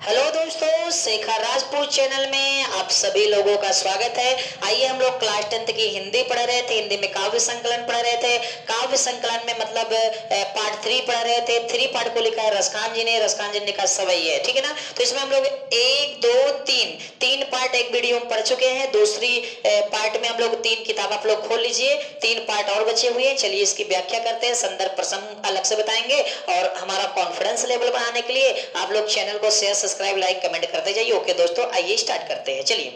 Hello दोस्तों, Shekhar Rajput channel में आप सभी लोगों का स्वागत है। आइए, हम लोग क्लास 10th की हिंदी पढ़ रहे थे। हिंदी में काव्य संकलन पढ़ रहे थे। काव्य संकलन में मतलब पार्ट 3 पढ़ रहे थे। 3 पार्ट को लिखा है रसखान जी ने। रसखान जी ने लिखा सवैये, ठीक है ना। तो इसमें हम लोग 1 2 3 पार्ट एक वीडियो में पढ़ चुके हैं। दूसरी पार्ट में हम लोग 3 किताब आप लोग खोल लीजिए। 3 पार्ट और बचे हुए हैं। चलिए इसकी व्याख्या करते हैं, संदर्भ प्रसंग अलग से बताएंगे और हमारा कॉन्फिडेंस लेवल बढ़ाने के लिए आप लोग चैनल को शेयर, सब्सक्राइब, लाइक, कमेंट करते जाइए। ओके दोस्तों, आइए स्टार्ट करते हैं। चलिए,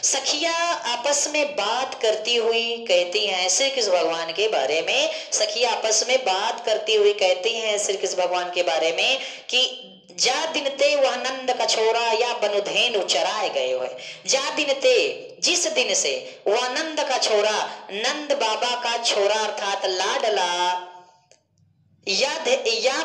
सखिया आपस में बात करती हुई कहती हैं श्री कृष्ण भगवान के बारे में। सखिया आपस में बात करती हुई कहती हैं श्री कृष्ण भगवान के बारे में कि जा दिन ते वह नंद का छोरा या बनुधेनु चराए गए हुए। जा दिन ते, जिस दिन से, वह नंद का छोरा, नंद बाबा का छोरा अर्थात लाडला, या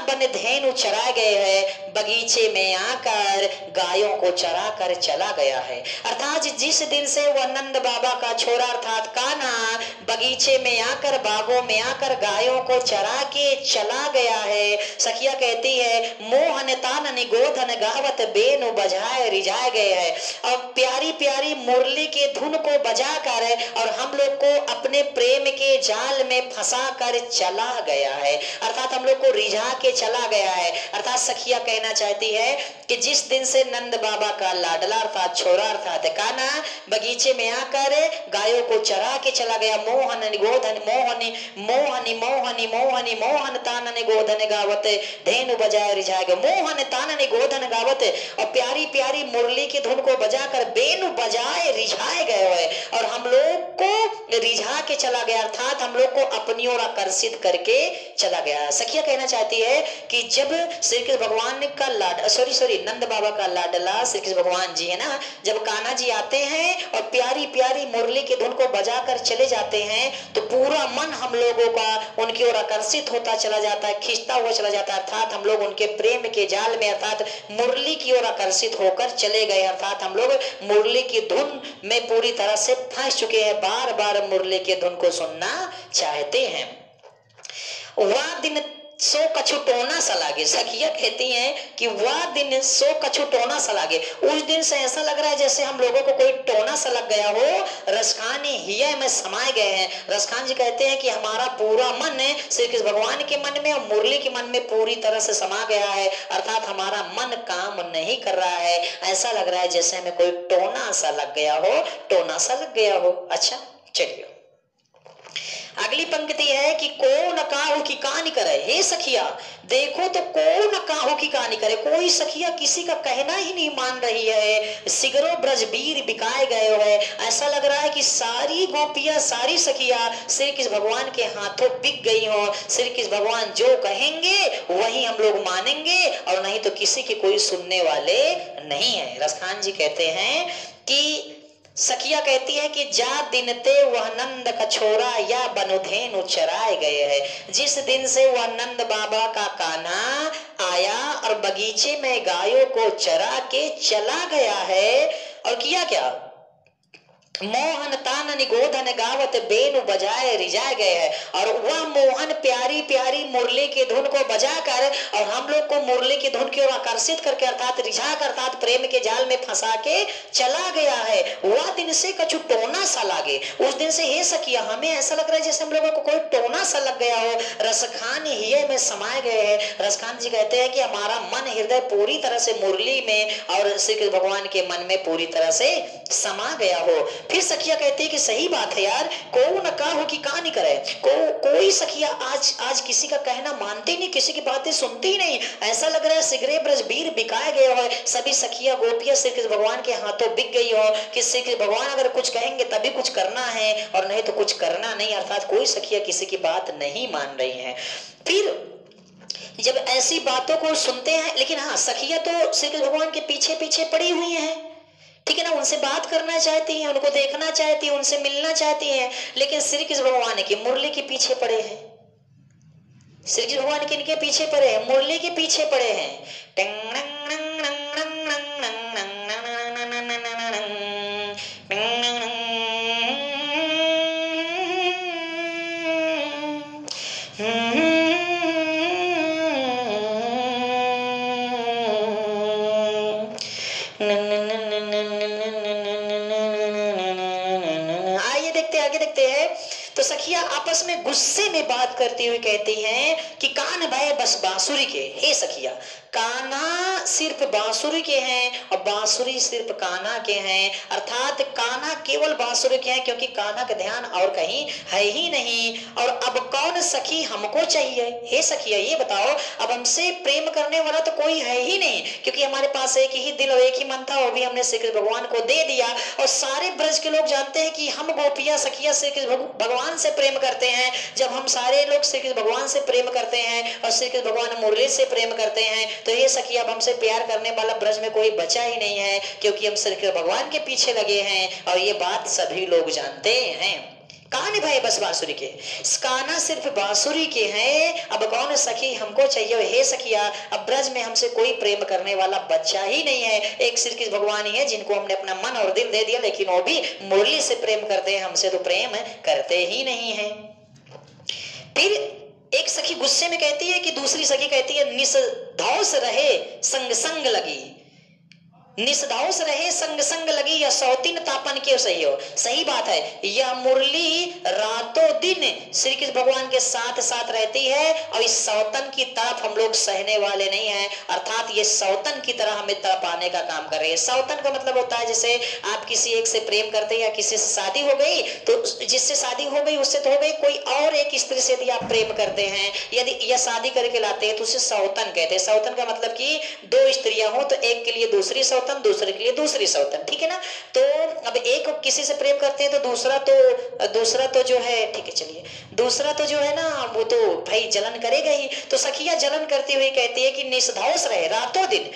बनधेनु चराए गए है, बगीचे में आकर गायों को चरा कर चला गया है। अर्थात जिस दिन से वह नंद बाबा का छोरा अर्थात कान्हा बगीचे में आकर, बागों में आकर गायों को चरा के चला गया है। सखिया कहती है मोहन तान निगोधन गावत बेनु बजाए रिझाए गए है। और प्यारी प्यारी मुरली के धुन को बजाकर और हम लोग को अपने प्रेम के जाल में फंसा कर चला गया है। अर्थात हम लोग को रिझा के चला गया है। अर्थात सखिया कहना चाहती है कि जिस दिन से नंद बाबा का लाडला अर्थात छोरा अर्थात कान्हा बगीचे में आकर गायों को चरा के चला गया। मोहन गोधन मोहनी मोहनी मोहनी मोहनी मोहन तानन गोधन गावत धेनु बजाए रिझा गए। मोहन तानन गोधन गावत, और प्यारी प्यारी मुरली की धुन को बजाकर बेनु बजाए रिझाए गए हुए और हम लोग को रिझा के चला गया अर्थात हम लोग को अपनी ओर आकर्षित करके चला गया। सखिया कहना चाहती है कि जब श्री कृष्ण भगवान का नंद बाबा का लाडला श्री कृष्ण भगवान जी है ना, जब कान्हा जी आते हैं और प्यारी प्यारी मुरली की धुन को बजाकर चले जाते हैं तो पूरा मन हम लोगों का उनकी ओर आकर्षित होता चला जाता है, खींचता हुआ चला जाता है। अर्थात हम लोग उनके प्रेम के जाल में अर्थात मुरली की ओर आकर्षित होकर चले गए। अर्थात हम लोग मुरली की धुन में पूरी तरह से फंस चुके हैं, बार बार मुरली की धुन को सुनना चाहते हैं। वह दिन सो कछु टोना सा लागे। सखिया कहती हैं कि वह दिन सो कछु टोना सा लागे। उस दिन से ऐसा लग रहा है जैसे हम लोगों को कोई टोना सा लग गया हो। रसखान हिया में समाये गए हैं। रसखान जी कहते हैं कि हमारा पूरा मन श्री कृष्ण भगवान के मन में और मुरली के मन में पूरी तरह से समा गया है। अर्थात हमारा मन काम नहीं कर रहा है। ऐसा लग रहा है जैसे हमें कोई टोना सा लग गया हो, टोना सा लग गया हो। अच्छा, चलिए अगली पंक्ति है कि को न काहू की कहानी करे। हे सखिया देखो तो को न काहू की कहानी करे। कोई सखिया किसी का कहना ही नहीं मान रही है। सिगरो ब्रजबीर बिकाए गए हुए। ऐसा लग रहा है कि सारी गोपियां, सारी सखिया श्री कृष्ण भगवान के हाथों बिक गई हो। श्री कृष्ण भगवान जो कहेंगे वही हम लोग मानेंगे और नहीं तो किसी की कोई सुनने वाले नहीं है। रसखान जी कहते हैं कि सखिया कहती है कि जा दिन ते वह नंद का छोरा या बनुधेनु चराए गए है। जिस दिन से वह नंद बाबा का कान्हा आया और बगीचे में गायों को चरा के चला गया है और किया क्या, मोहन तानन गोधन गावत बेनु बजाए रिझाए गए है। और वह मोहन प्यारी प्यारी मुरली की धुन को बजाकर और हम लोग को मुरली की धुन की ओर आकर्षित करके अर्थात रिझा कर अर्थात प्रेम के जाल में फंसा के चला गया है। वह दिन से कछु टोना सा लागे। उस दिन से हे सखिया हमें ऐसा लग रहा है जैसे हम लोगों को कोई टोना सा लग गया हो। रसखान हिये में समाये गए हैं। रसखान जी कहते हैं कि हमारा मन हृदय पूरी तरह से मुरली में और श्री कृष्ण भगवान के मन में पूरी तरह से समा गया हो। फिर सखिया कहती है कि सही बात है यार, को न काहू की कहानी करे। कोई सखिया आज किसी का कहना मानती नहीं, किसी की बातें सुनती ही नहीं। ऐसा लग रहा है सिगरे ब्रजबीर बिकाए गए हो। सभी सखिया गोपियां श्री कृष्ण भगवान के हाथों बिक गई हो कि श्री कृष्ण भगवान अगर कुछ कहेंगे तभी कुछ करना है और नहीं तो कुछ करना नहीं। अर्थात कोई सखिया किसी की बात नहीं मान रही है। फिर जब ऐसी बातों को सुनते हैं, लेकिन हाँ सखिया तो श्री कृष्ण भगवान के पीछे पीछे पड़ी हुई हैं, ठीक है ना, उनसे बात करना चाहती हैं, उनको देखना चाहती हैं, उनसे मिलना चाहती हैं, लेकिन श्री कृष्ण भगवान की मुरली के पीछे पड़े हैं। श्री कृष्ण भगवान किनके पीछे पड़े हैं, मुरली के पीछे पड़े हैं। आइए देखते आगे देखते हैं। तो सखिया आपस में गुस्से में बात करती हुई कहती हैं कि कान भय बस बांसुरी के। हे सखिया, काना सिर्फ बांसुरी के हैं और बांसुरी सिर्फ काना के हैं, अर्थात काना केवल बांसुरी के हैं क्योंकि काना का ध्यान और कहीं है ही नहीं। और अब कौन सखी हमको चाहिए? हे सखिया ये बताओ, अब हमसे प्रेम करने वाला तो कोई है ही नहीं, क्योंकि हमारे पास एक ही दिल और एक ही मन था, वो भी हमने श्री कृष्ण भगवान को दे दिया। और सारे ब्रज के लोग जानते हैं कि हम गोपियां सखिया श्री कृष्ण भगवान से प्रेम करते हैं। जब हम सारे लोग श्री कृष्ण भगवान से प्रेम करते हैं और श्री कृष्ण भगवान मुरली से प्रेम करते हैं, तो ये सखिया अब हमसे प्यार करने वाला ब्रज में कोई बचा ही नहीं है, क्योंकि हम श्री कृष्ण भगवान के पीछे लगे हैं और ये बात सभी लोग जानते हैं। कान भाई बस बांसुरी के, काना सिर्फ बांसुरी के हैं, अब कौन सखी हमको चाहिए? हे सखिया, अब ब्रज में हमसे कोई प्रेम करने वाला बच्चा ही नहीं है, एक श्री कृष्ण भगवान ही है जिनको हमने अपना मन और दिल दे दिया, लेकिन वो भी मुरली से प्रेम करते हैं, हमसे तो प्रेम करते ही नहीं है। फिर एक सखी गुस्से में कहती है कि दूसरी सखी कहती है, निसधौस रहे संग संग लगी, निसधौस रहे संग संग लगी, या सौतीन तापन के सही हो। सही बात है, यह मुरली रातों दिन श्री कृष्ण भगवान के साथ साथ रहती है और इस सौतन की तरफ हम लोग सहने वाले नहीं हैं, अर्थात ये सौतन की तरह हमें तड़पाने का काम कर रही है। सौतन का मतलब होता है जैसे आप किसी एक से प्रेम करते हैं या किसी से शादी हो गई, तो जिससे शादी हो गई उससे तो हो गई, कोई और एक स्त्री से यदि आप प्रेम करते हैं, यदि यह शादी करके लाते हैं तो उसे सौतन कहते हैं। सौतन का मतलब कि दो स्त्रियां हो तो एक के लिए दूसरी सौतन, दूसरे के लिए दूसरी सौतन, ठीक है ना। तो अब एक किसी से प्रेम करते हैं तो दूसरा तो जो है, ठीक है चलिए, दूसरा तो जो है ना वो तो भाई जलन करेगा ही। तो सखिया जलन करती हुई कहती है कि निसधौस रहे, रातों दिन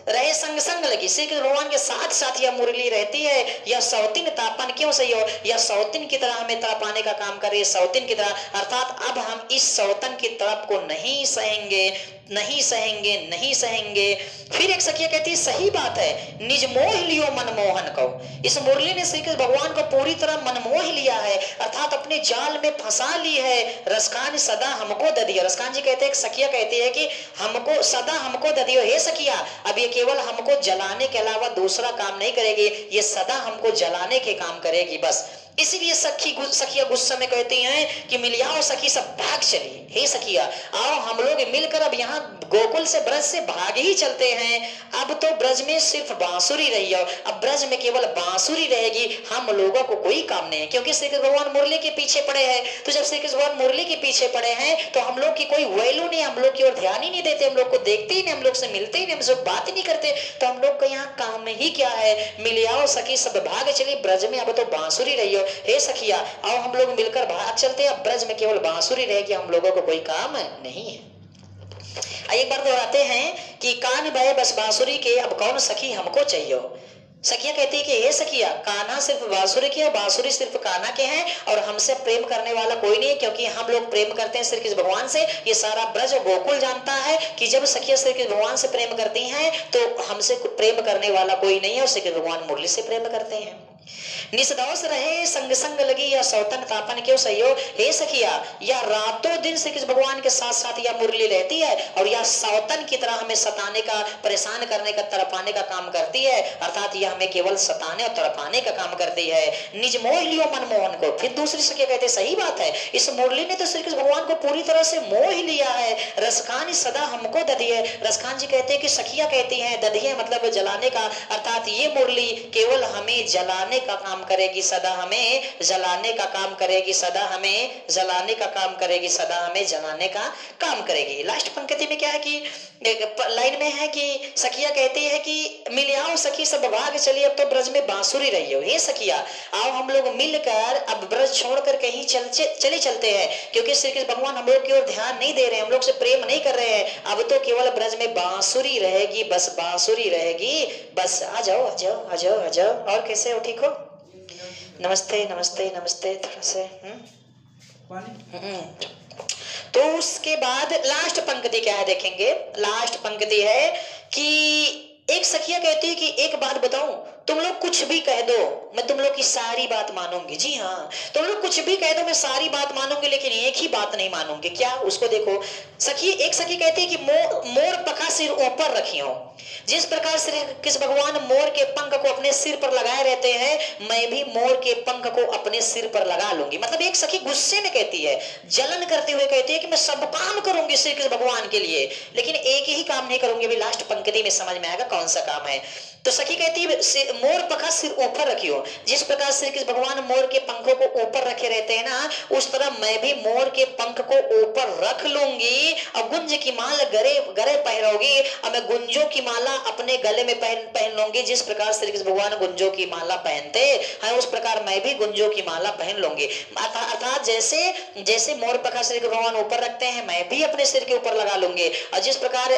रहे संग संग लगी, श्री कृष्ण भगवान के साथ साथ यह मुरली रहती है, यह सौतिन तापन क्यों सही हो, यह सौतिन की तरह हमें तड़पाने का काम कर रही है, सौतिन की तरह, अर्थात अब हम इस सौतन की तरफ को नहीं सहेंगे, नहीं सहेंगे, नहीं सहेंगे। फिर एक सखिया कहती है, सही बात है, निज मोह लियो मनमोहन को। इस मुरली ने श्री कृष्ण भगवान को पूरी तरह मनमोह लिया है, अर्थात अपने जाल में फंसा ली है। रसकान सदा हमको ददियो, रसकान जी कहते हैं, सखिया कहती है कि हमको सदा हमको ददियो। हे सखिया, अब ये केवल हमको जलाने के अलावा दूसरा काम नहीं करेगी, ये सदा हमको जलाने के काम करेगी बस। इसीलिए सखिया गुस्सा में कहती हैं कि मिलियाओ सखी सब भाग चलिए। हे सखिया, आओ हम लोग मिलकर अब यहाँ गोकुल से ब्रज से भाग ही चलते हैं। अब तो ब्रज में सिर्फ बांसुरी रही है, अब ब्रज में केवल बांसुरी रहेगी, हम लोगों को कोई काम नहीं है, क्योंकि श्री कृष्ण भगवान मुरली के पीछे पड़े हैं। तो जब श्री कृष्ण भगवान मुरली के पीछे पड़े हैं तो हम लोग की कोई वैल्यू नहीं, हम लोग की ओर ध्यान ही नहीं देते, हम लोग को देखते ही नहीं, हम लोग से मिलते ही नहीं, हमसे बात ही नहीं करते, तो हम लोग का यहाँ काम ही क्या है? मिलियाओ सखी सब भाग चली, ब्रज में अब तो बांसुरी रही हो। हे सखिया, आओ हम लोग मिलकर भाग चलते हैं, अब ब्रज में केवल बांसुरी रहेगी, हम लोगों को कोई काम नहीं है। एक बार दोहराते हैं कि कान बहे बस बांसुरी के, अब कौन सखी हमको चाहिए। सखिया कहती है कि हे सखिया, काना सिर्फ बांसुरी के और बांसुरी सिर्फ काना के हैं, और हमसे प्रेम करने वाला कोई नहीं है, क्योंकि हम लोग प्रेम करते हैं श्री कृष्ण भगवान से। ये सारा ब्रज गोकुल जानता है कि जब सखिया श्री कृष्ण भगवान से प्रेम करती हैं तो हमसे प्रेम करने वाला कोई नहीं है, और श्री कृष्ण भगवान मुरली से प्रेम करते हैं। निसदौस रहे संग संग लगी, या सौतन तापन क्यों सही हो। हे सखिया, यह रातों दिन श्री कृष्ण भगवान के साथ साथ यह मुरली रहती है, और यह सौतन की तरह हमें सताने का, परेशान करने का, तड़पाने का काम करती है, अर्थात यह हमें केवल सताने और तड़पाने का काम करती है। निज मोह लियो मनमोहन को। फिर दूसरी सखिया कहते सही बात है, इस मुरली ने तो श्री कृष्ण भगवान को पूरी तरह से मोह ही लिया है। रसखान सदा हमको दधिए, रसखान जी कहते हैं कि सखिया कहती है दधिए मतलब जलाने का, अर्थात ये मुरली केवल हमें जलाने का काम करेगी, सदा हमें जलाने का काम करेगी, सदा हमें जलाने का काम करेगी, सदा हमें जलाने का काम करेगी। लास्ट पंक्ति में क्या है कि लाइन में है कि सखिया कहती है कि मिलियाओ सखी सब भाग चलिए, अब तो ब्रज में बांसुरी रही हो। हे सखिया, आओ हम लोग मिलकर अब ब्रज छोड़कर कहीं चले चलते हैं, क्योंकि श्री कृष्ण भगवान हम लोग की ओर ध्यान नहीं दे रहे हैं, हम लोग से प्रेम नहीं कर रहे हैं, अब तो केवल ब्रज में बांसुरी रहेगी, बस बांसुरी रहेगी बस। आ जाओ आ जाओ आ जाओ आ जाओ। और कैसे हो, ठीक हो? नमस्ते नमस्ते नमस्ते। थोड़ा से तो उसके बाद लास्ट पंक्ति क्या है देखेंगे। लास्ट पंक्ति है कि एक सखिया कहती है कि एक बात बताऊं, तुम लोग कुछ भी कह दो, मैं तुम लोग की सारी बात मानूंगी। जी हाँ, तुम लोग कुछ भी कह दो, मैं सारी बात मानूंगी, लेकिन एक ही बात नहीं मानूंगी। क्या? उसको देखो। एक सखी कहती है कि मोर पखा सिर ऊपर रखी हो। जिस प्रकार श्री कृष्ण भगवान मोर के पंख को अपने सिर पर लगाए रहते हैं, मैं भी मोर के पंख को अपने सिर पर लगा लूंगी। मतलब एक सखी गुस्से में कहती है, जलन करते हुए कहती है कि मैं सब काम करूंगी श्री कृष्ण भगवान के लिए, लेकिन एक ही काम नहीं करूंगी। अभी लास्ट पंक्ति में समझ में आएगा कौन सा काम है। तो सखी कहती है मोर पखा सिर ऊपर रखियो। जिस प्रकार श्री कृष्ण भगवान मोर के पंखों को ऊपर रखे रहते हैं ना, उस तरह मैं भी मोर के पंख को ऊपर रख लूंगी और गुंज की माला गले गले पहनोगी, और मैं गुंजों की माला अपने गले में पहन लूंगी। जिस प्रकार श्री कृष्ण भगवान गुंजों की माला पहनते हैं, उस प्रकार मैं भी गुंजों की माला पहन लूंगी। अर्थात जैसे जैसे मोर पखा श्री कृष्ण भगवान ऊपर रखते हैं, मैं भी अपने सिर के ऊपर लगा लूंगी, और जिस प्रकार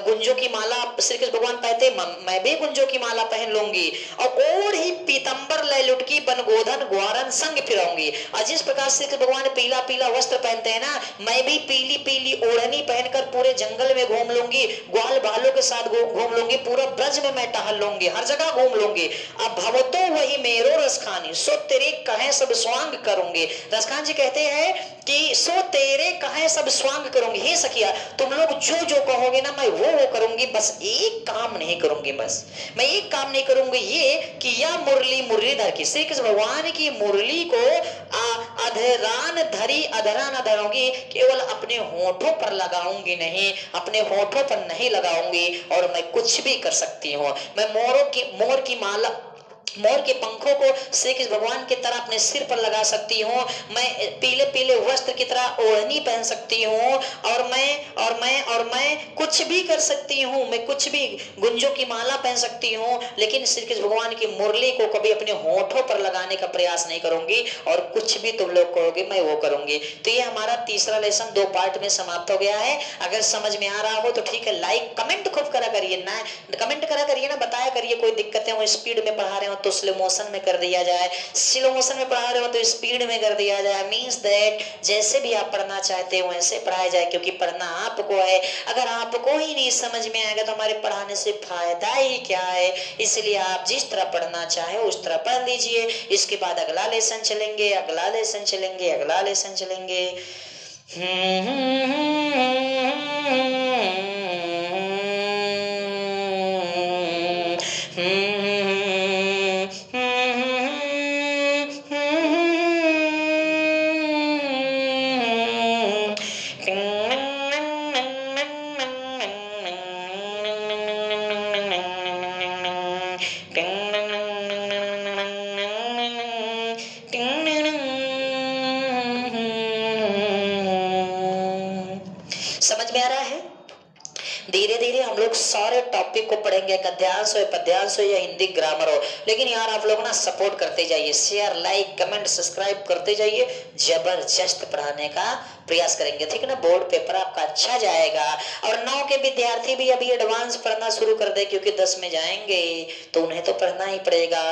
गुंजों की माला श्री कृष्ण भगवान पहनते, मैं भी गुंजों की माला पहन लूंगी, और ओढ़ ही पीतंबर लय लुटकी बनगोधन ग्वारन संग फिराऊंगी। और जिस प्रकार श्री कृष्ण भगवान पीला पीला वस्त्र पहनते हैं ना, मैं भी पीली पीली ओढ़नी पहनकर पूरे जंगल में घूम लूंगी, ग्वाल बालों के साथ घूम लूंगी, पूरा ब्रज में मैं टहल लूंगी, हर जगह घूम लूंगी। अब भवतो वही मेरो रसखानी, सो तेरे कहे सब स्वांग करूंगी। रसखान जी कहते हैं कि सो तेरे कहे सब स्वांग करूंगी। हे सखिया, तुम लोग जो जो कहोगे ना, मैं वो करूंगी, बस एक काम नहीं करूंगी। बस मैं एक काम नहीं करूंगी, ये कि यह मुरली मुरलीधर की, श्री कृष्ण भगवान की मुरली को अधरान धरी अधरा न धरूंगी, केवल अपने होठों पर लगाऊंगी नहीं, अपने होठों पर नहीं लगाऊंगी, और मैं कुछ भी कर सकती हूँ। मैं मोर की माला, मोर के पंखों को श्री कृष्ण भगवान की तरह अपने सिर पर लगा सकती हूँ। मैं पीले पीले वस्त्र की तरह ओढ़नी पहन सकती हूँ, और मैं कुछ भी कर सकती हूँ। मैं कुछ भी गुंजों की माला पहन सकती हूँ, लेकिन श्री कृष्ण भगवान की मुरली को कभी अपने होठों पर लगाने का प्रयास नहीं करूंगी, और कुछ भी तुम लोग कहोगे मैं वो करूंगी। तो ये हमारा तीसरा लेसन 2 पार्ट में समाप्त हो गया है। अगर समझ में आ रहा हो तो ठीक है, लाइक कमेंट खूब करा करिए ना, कमेंट करा करिए ना, बताया करिए कोई दिक्कत है, वो स्पीड में पढ़ा रहे हो तो स्लो मोशन में कर दिया जाए, स्लो मोशन में पढ़ा रहे हो तो स्पीड में कर दिया जाए। मींस दैट जैसे भी आप पढ़ना चाहते हो वैसे पढ़ाया जाए, क्योंकि पढ़ना आपको है। अगर आपको ही नहीं समझ में आएगा तो हमारे पढ़ाने से फायदा ही क्या है। इसलिए आप जिस तरह पढ़ना चाहे उस तरह पढ़ लीजिए। इसके बाद अगला लेसन चलेंगे, अगला लेसन चलेंगे, अगला लेसन चलेंगे। समझ में आ रहा है? धीरे धीरे हम लोग सारे टॉपिक को पढ़ेंगे, गद्यांश हो, पद्यांश हो या हिंदी ग्रामर हो। लेकिन यार आप लोग ना सपोर्ट करते जाइए, शेयर लाइक कमेंट सब्सक्राइब करते जाइए, जबरदस्त पढ़ाने का प्रयास करेंगे, ठीक है ना। बोर्ड पेपर आपका अच्छा जाएगा। और 9 के विद्यार्थी भी अभी एडवांस पढ़ना शुरू कर दे, क्योंकि 10 में जाएंगे तो उन्हें तो पढ़ना ही पड़ेगा।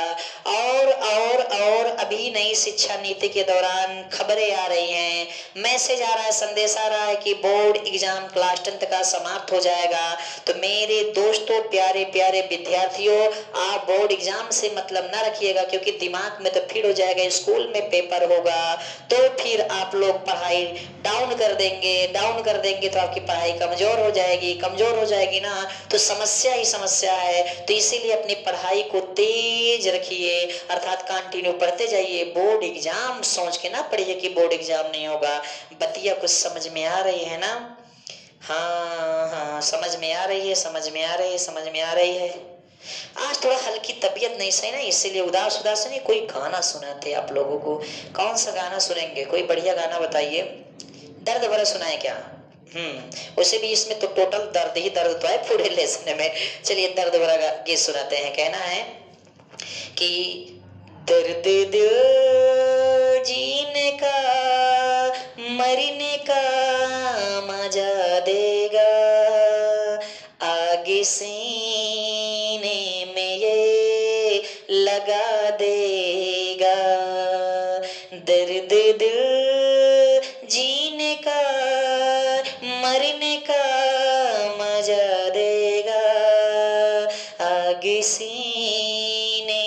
और अभी नई शिक्षा नीति के दौरान खबरें आ रही हैं, मैसेज आ रहा है, संदेश आ रहा है कि बोर्ड एग्जाम क्लास 10 का समाप्त हो जाएगा। तो मेरे दोस्तों, प्यारे प्यारे विद्यार्थियों, आप बोर्ड एग्जाम से मतलब ना रखिएगा, क्योंकि दिमाग में तो फिर हो जाएगा स्कूल में पेपर होगा, तो फिर आप लोग पढ़ाई डाउन कर देंगे तो आपकी पढ़ाई कमजोर हो जाएगी ना, तो समस्या ही समस्या है। तो इसीलिए अपनी पढ़ाई को तेज रखिए, अर्थात कंटिन्यू पढ़ते जाइए। बोर्ड एग्जाम सोच के ना पढ़िए कि बोर्ड एग्जाम नहीं होगा। बतिया कुछ समझ में आ रही है ना? हाँ, समझ में आ रही है। आज थोड़ा हल्की तबीयत नहीं सही ना, इसीलिए उदास नहीं। कोई गाना सुनाते आप लोगों को, कौन सा गाना सुनेंगे? कोई बढ़िया गाना बताइए। दर्द भरा सुनाए क्या? उसे भी इसमें तो टोटल दर्द ही दर्द तो है पूरे लेसन में। चलिए दर्द भरा गीत सुनाते हैं। कहना है कि दर्द दिल जीने का मरने का मजा देगा, आगे सीने में ये लगा देगा। दर्द दिल जीने का मरने का मजा देगा, आगे सीने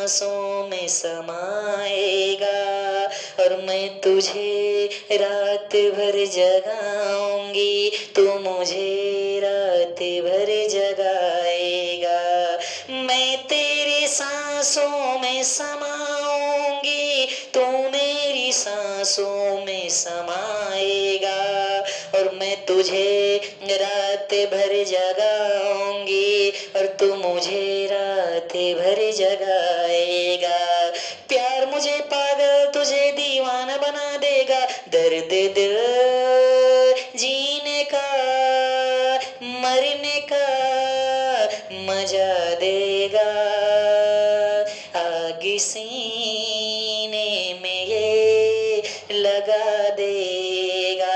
सांसों में समाएगा और मैं तुझे रात भर जगाऊंगी, तू मुझे रात भर जगाएगा। मैं तेरी सांसों में समाऊंगी, तू मेरी सांसों में समाएगा और मैं तुझे रात भर जगाऊंगी और तू मुझे रात भर जगाएगा। प्यार मुझे पागल तुझे दीवाना बना देगा, दर्द दिल जीने का मरने का मजा देगा। आग सीने में ये लगा देगा।